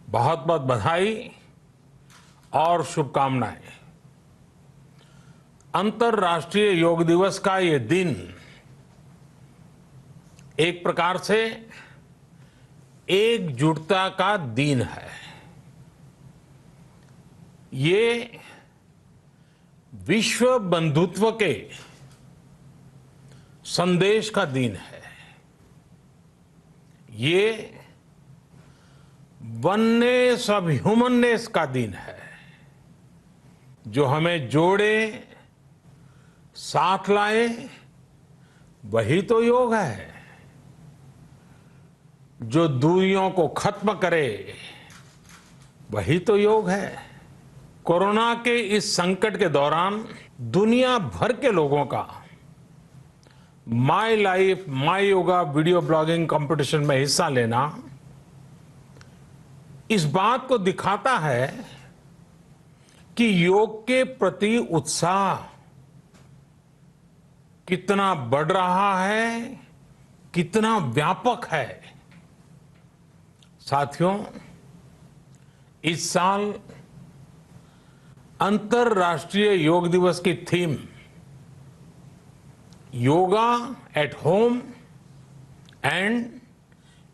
बहुत बहुत बधाई और शुभकामनाएं। अंतर्राष्ट्रीय योग दिवस का ये दिन एक प्रकार से एकजुटता का दिन है। ये विश्व बंधुत्व के संदेश का दिन है। ये वननेस ऑफ ह्यूमननेस का दिन है, जो हमें जोड़े, साथ लाए, वही तो योग है। जो दूरियों को खत्म करे, वही तो योग है। कोरोना के इस संकट के दौरान दुनिया भर के लोगों का my life my yoga video blogging competition में हिस्सा लेना इस बात को दिखाता है कि योग के प्रति उत्साह कितना बढ़ रहा है, कितना व्यापक है। साथियों, इस साल अंतर्राष्ट्रीय योग दिवस की theme yoga at home and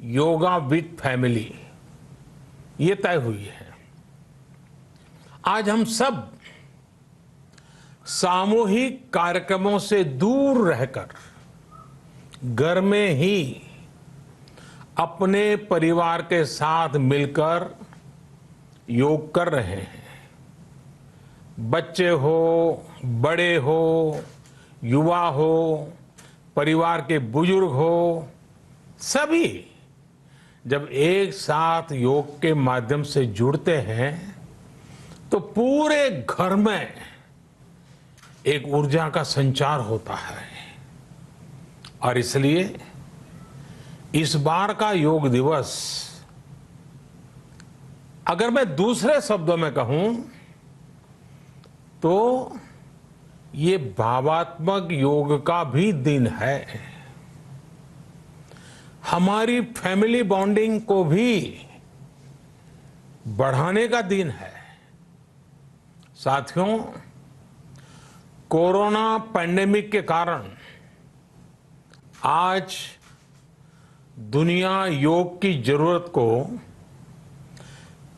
yoga with family ये तय हुई है। आज हम सब सामूहिक कार्यक्रमों से दूर रहकर घर में ही अपने परिवार के साथ मिलकर योग कर रहे हैं। बच्चे हो, बड़े हो, युवा हो, परिवार के बुजुर्ग हो, सभी जब एक साथ योग के माध्यम से जुड़ते हैं तो पूरे घर में एक ऊर्जा का संचार होता है। और इसलिए इस बार का योग दिवस, अगर मैं दूसरे शब्दों में कहूं तो ये भावात्मक योग का भी दिन है। हमारी फैमिली बॉन्डिंग को भी बढ़ाने का दिन है। साथियों, कोरोना पैंडेमिक के कारण आज दुनिया योग की जरूरत को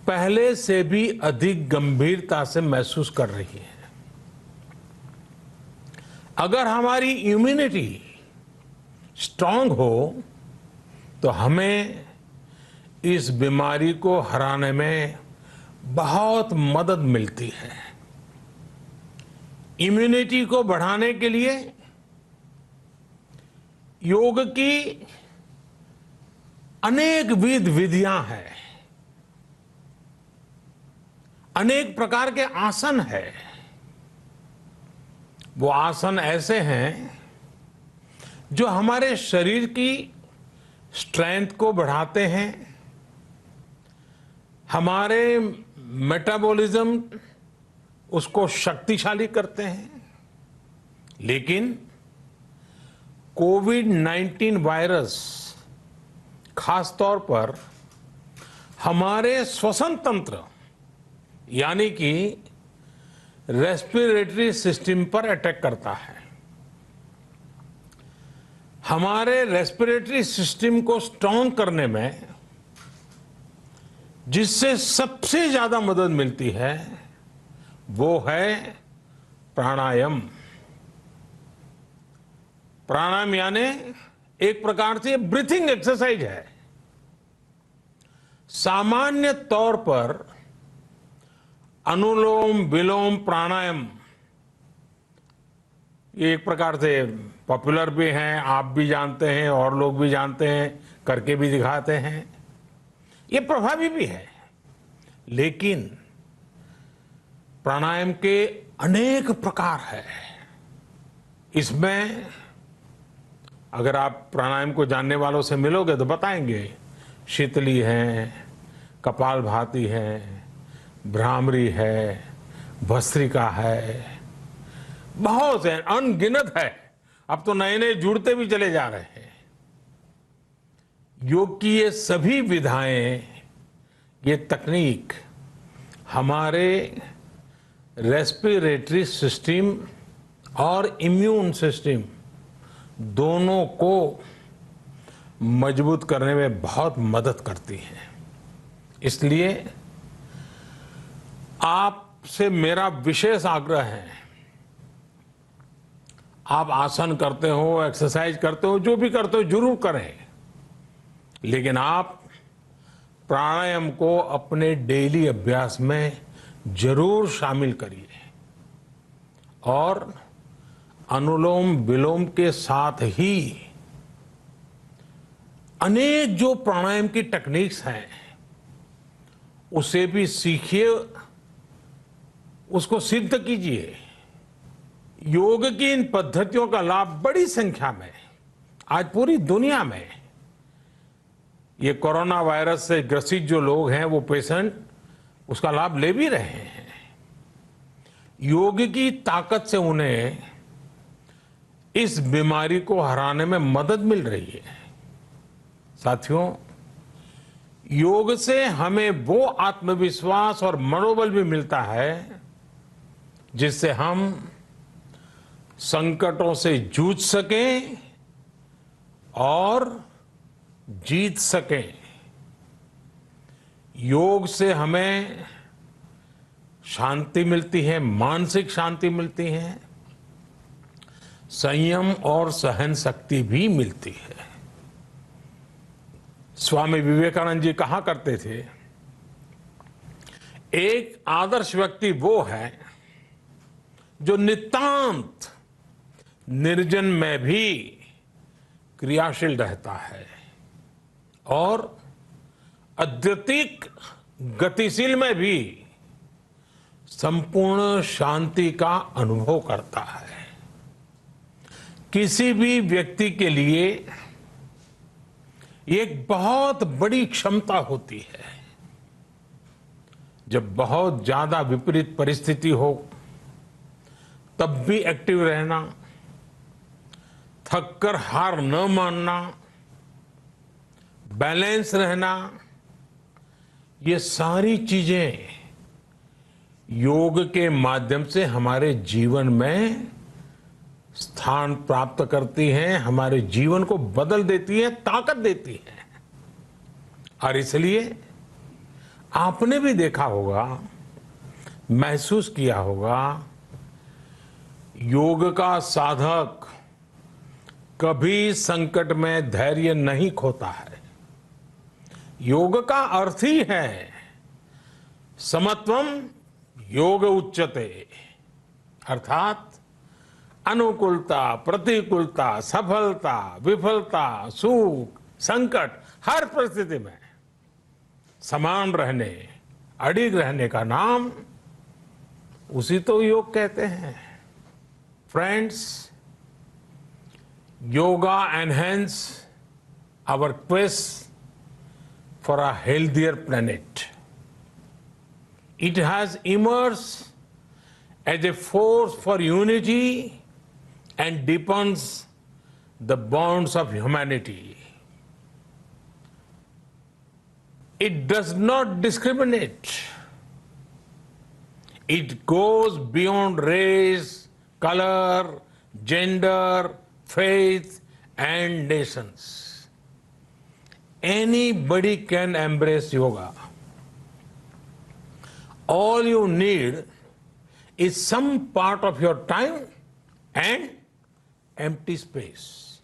पहले से भी अधिक गंभीरता से महसूस कर रही है। अगर हमारी इम्यूनिटी स्ट्रांग हो तो हमें इस बीमारी को हराने में बहुत मदद मिलती है। इम्यूनिटी को बढ़ाने के लिए योग की अनेक विधियां हैं, अनेक प्रकार के आसन हैं। वो आसन ऐसे हैं जो हमारे शरीर की स्ट्रेंथ को बढ़ाते हैं, हमारे मेटाबॉलिज्म उसको शक्तिशाली करते हैं। लेकिन कोविड-19 वायरस खास तौर पर हमारे श्वसन तंत्र यानी कि रेस्पिरेटरी सिस्टम पर अटैक करता है। हमारे रेस्पिरेटरी सिस्टम को स्ट्रांग करने में जिससे सबसे ज्यादा मदद मिलती है वो है प्राणायाम। प्राणायाम यानी एक प्रकार से ब्रीथिंग एक्सरसाइज है। सामान्य तौर पर अनुलोम विलोम प्राणायाम ये एक प्रकार से पॉपुलर भी हैं, आप भी जानते हैं और लोग भी जानते हैं, करके भी दिखाते हैं। ये प्रभावी भी है। लेकिन प्राणायाम के अनेक प्रकार हैं। इसमें अगर आप प्राणायाम को जानने वालों से मिलोगे तो बताएंगे शीतली है, कपालभाति है, भ्रामरी है, भस्त्रिका है, बहुत है, अनगिनत है। अब तो नए नए जुड़ते भी चले जा रहे हैं। योग की ये सभी विधाएं ये तकनीक हमारे रेस्पिरेटरी सिस्टम और इम्यून सिस्टम दोनों को मजबूत करने में बहुत मदद करती है। इसलिए आपसे मेरा विशेष आग्रह है, आप आसन करते हो, एक्सरसाइज करते हो, जो भी करते हो जरूर करें, लेकिन आप प्राणायाम को अपने डेली अभ्यास में जरूर शामिल करिए और अनुलोम विलोम के साथ ही अनेक जो प्राणायाम की टेक्निक्स हैं उसे भी सीखिए, उसको सिद्ध कीजिए। योग की इन पद्धतियों का लाभ बड़ी संख्या में आज पूरी दुनिया में ये कोरोना वायरस से ग्रसित जो लोग हैं वो पेशेंट उसका लाभ ले भी रहे हैं। योग की ताकत से उन्हें इस बीमारी को हराने में मदद मिल रही है। साथियों, योग से हमें वो आत्मविश्वास और मनोबल भी मिलता है जिससे हम संकटों से जूझ सकें और जीत सकें। योग से हमें शांति मिलती है, मानसिक शांति मिलती है, संयम और सहन शक्ति भी मिलती है। स्वामी विवेकानंद जी कहा करते थे, एक आदर्श व्यक्ति वो है जो नितांत निर्जन में भी क्रियाशील रहता है और अद्वितीय गतिशील में भी संपूर्ण शांति का अनुभव करता है। किसी भी व्यक्ति के लिए एक बहुत बड़ी क्षमता होती है, जब बहुत ज्यादा विपरीत परिस्थिति हो तब भी एक्टिव रहना, थककर हार न मानना, बैलेंस रहना, ये सारी चीजें योग के माध्यम से हमारे जीवन में स्थान प्राप्त करती हैं, हमारे जीवन को बदल देती है, ताकत देती है। और इसलिए आपने भी देखा होगा, महसूस किया होगा, योग का साधक कभी संकट में धैर्य नहीं खोता है। योग का अर्थ ही है समत्वम योग उच्यते, अर्थात अनुकूलता, प्रतिकूलता, सफलता, विफलता, सुख, संकट, हर परिस्थिति में समान रहने, अडिग रहने का नाम उसी तो योग कहते हैं। Friends, yoga enhance our quest for a healthier planet. It has emerged as a force for unity and deepens the bonds of humanity. It does not discriminate. It goes beyond race, color, gender, faith, and nations. Anybody can embrace yoga. All you need is some part of your time and empty space.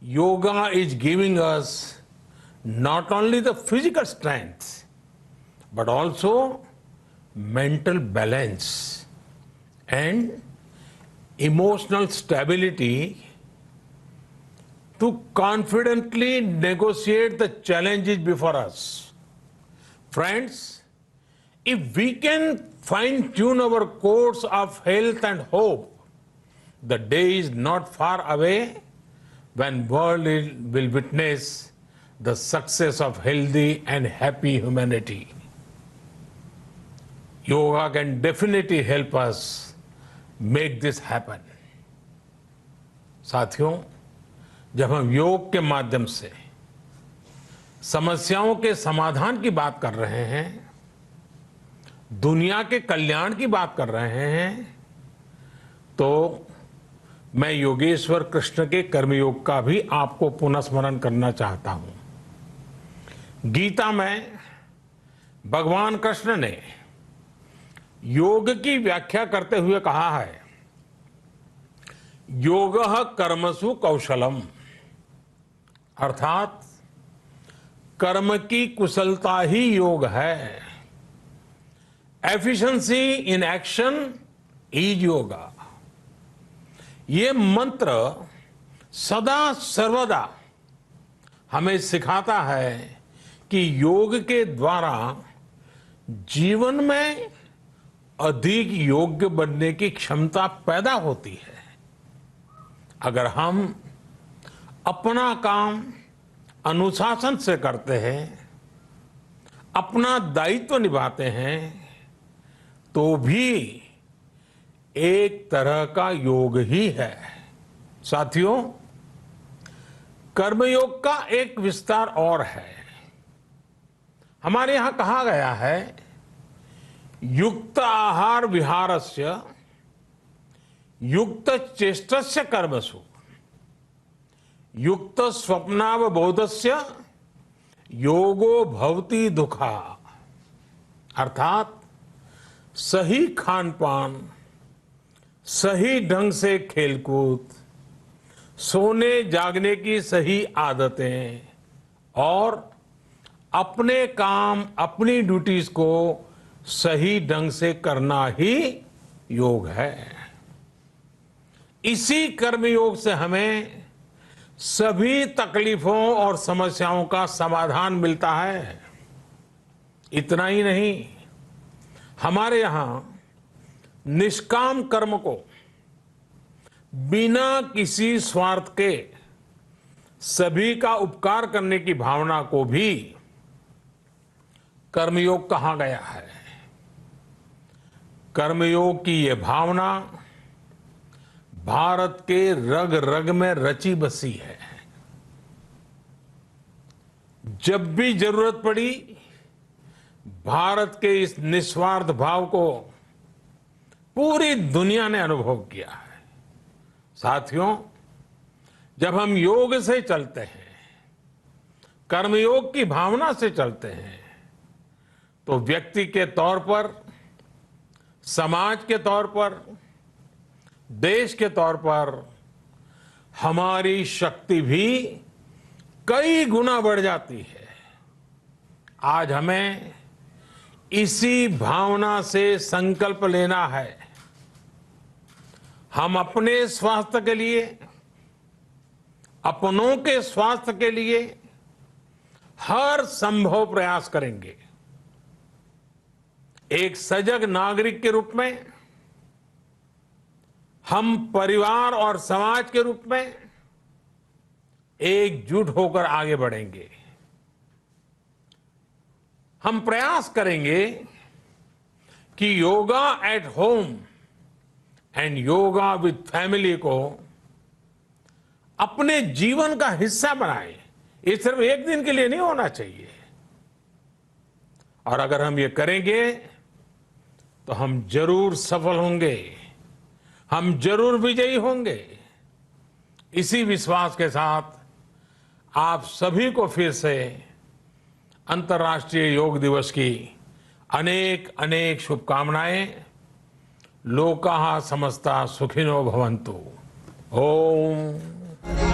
Yoga is giving us not only the physical strength, but also mental balance and emotional stability to confidently negotiate the challenges before us. Friends, if we can fine-tune our course of health and hope, the day is not far away when world will witness the success of healthy and happy humanity. Yoga can definitely help us make this happen. साथियों, जब हम योग के माध्यम से समस्याओं के समाधान की बात कर रहे हैं, दुनिया के कल्याण की बात कर रहे हैं, तो मैं योगेश्वर कृष्ण के कर्मयोग का भी आपको पुनः स्मरण करना चाहता हूं। गीता में भगवान कृष्ण ने योग की व्याख्या करते हुए कहा है, योगः कर्मसु कौशलम, अर्थात कर्म की कुशलता ही योग है। Efficiency in action is yoga. ये मंत्र सदा सर्वदा हमें सिखाता है कि योग के द्वारा जीवन में अधिक योग्य बनने की क्षमता पैदा होती है। अगर हम अपना काम अनुशासन से करते हैं, अपना दायित्व निभाते हैं, तो भी एक तरह का योग ही है। साथियों, कर्मयोग का एक विस्तार और है। हमारे यहां कहा गया है, युक्त आहार विहारस्य युक्त चेष्टस्य कर्मसु युक्त स्वप्नावबोधस्य योगो भवति दुखा। अर्थात सही खान पान, सही ढंग से खेलकूद, सोने जागने की सही आदतें और अपने काम, अपनी ड्यूटीज को सही ढंग से करना ही योग है। इसी कर्मयोग से हमें सभी तकलीफों और समस्याओं का समाधान मिलता है। इतना ही नहीं, हमारे यहां निष्काम कर्म को बिना किसी स्वार्थ के सभी का उपकार करने की भावना को भी कर्मयोग कहा गया है। कर्मयोग की यह भावना भारत के रग रग में रची बसी है। जब भी जरूरत पड़ी, भारत के इस निस्वार्थ भाव को पूरी दुनिया ने अनुभव किया है। साथियों, जब हम योग से चलते हैं, कर्मयोग की भावना से चलते हैं, तो व्यक्ति के तौर पर, समाज के तौर पर, देश के तौर पर हमारी शक्ति भी कई गुना बढ़ जाती है। आज हमें इसी भावना से संकल्प लेना है। हम अपने स्वास्थ्य के लिए, अपनों के स्वास्थ्य के लिए हर संभव प्रयास करेंगे। एक सजग नागरिक के रूप में हम परिवार और समाज के रूप में एकजुट होकर आगे बढ़ेंगे। हम प्रयास करेंगे कि yoga at home and yoga with family को अपने जीवन का हिस्सा बनाएं। ये सिर्फ एक दिन के लिए नहीं होना चाहिए। और अगर हम ये करेंगे तो हम जरूर सफल होंगे, हम जरूर विजयी होंगे। इसी विश्वास के साथ आप सभी को फिर से अंतर्राष्ट्रीय योग दिवस की अनेक अनेक शुभकामनाएं। लोकाः समस्ता सुखिनो भवन्तु। ओम।